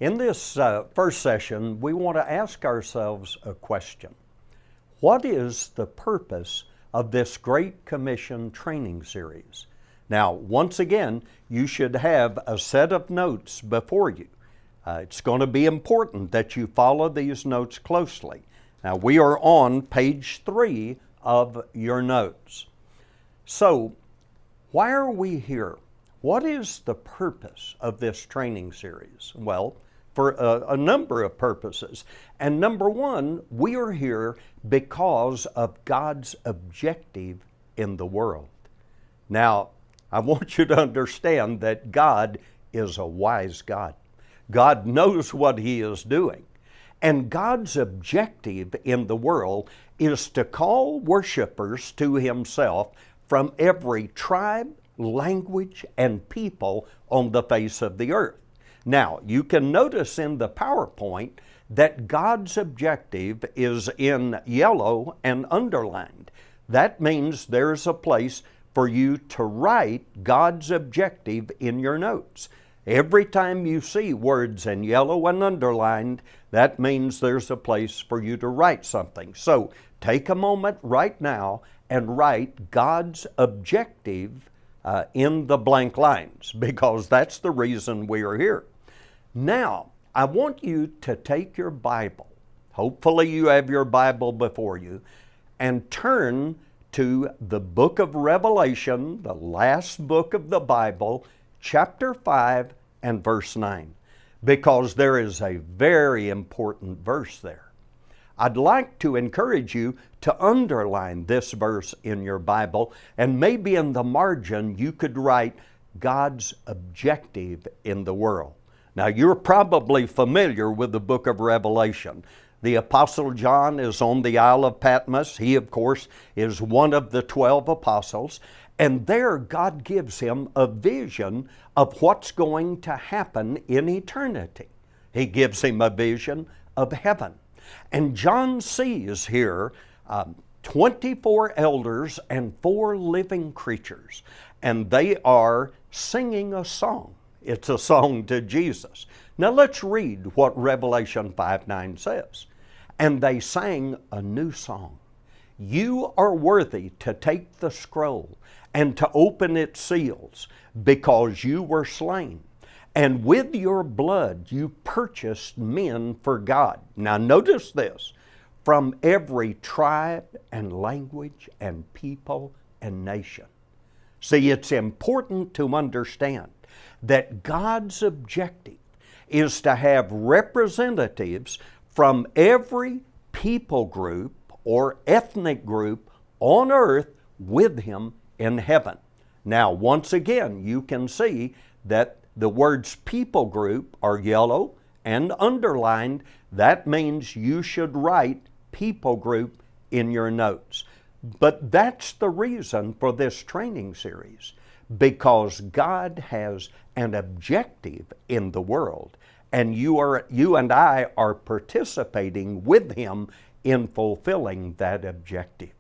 In this first session, we want to ask ourselves a question. What is the purpose of this Great Commission training series? Now, once again, you should have a set of notes before you. It's going to be important that you follow these notes closely. Now, we are on page 3 of your notes. So, why are we here? What is the purpose of this training series? Well, for a number of purposes. And number one, we are here because of God's objective in the world. Now, I want you to understand that God is a wise God. God knows what He is doing. And God's objective in the world is to call worshipers to Himself from every tribe, language, and people on the face of the earth. Now, you can notice in the PowerPoint that God's objective is in yellow and underlined. That means there's a place for you to write God's objective in your notes. Every time you see words in yellow and underlined, that means there's a place for you to write something. So take a moment right now and write God's objective in the blank lines, because that's the reason we are here. Now, I want you to take your Bible, hopefully you have your Bible before you, and turn to the book of Revelation, the last book of the Bible, chapter 5 and verse 9, because there is a very important verse there. I'd like to encourage you to underline this verse in your Bible, and maybe in the margin you could write God's objective in the world. Now, you're probably familiar with the book of Revelation. The Apostle John is on the Isle of Patmos. He, of course, is one of the 12 apostles. And there God gives him a vision of what's going to happen in eternity. He gives him a vision of heaven. And John sees here 24 elders and 4 living creatures. And they are singing a song. It's a song to Jesus. Now let's read what Revelation 5:9 says. And they sang a new song. You are worthy to take the scroll and to open its seals, because you were slain. And with your blood you purchased men for God. Now notice this. From every tribe and language and people and nation. See, it's important to understand that God's objective is to have representatives from every people group or ethnic group on earth with Him in heaven. Now, once again, you can see that the words people group are yellow and underlined. That means you should write people group in your notes. But that's the reason for this training series, because God has an objective in the world, and you and I are participating with Him in fulfilling that objective.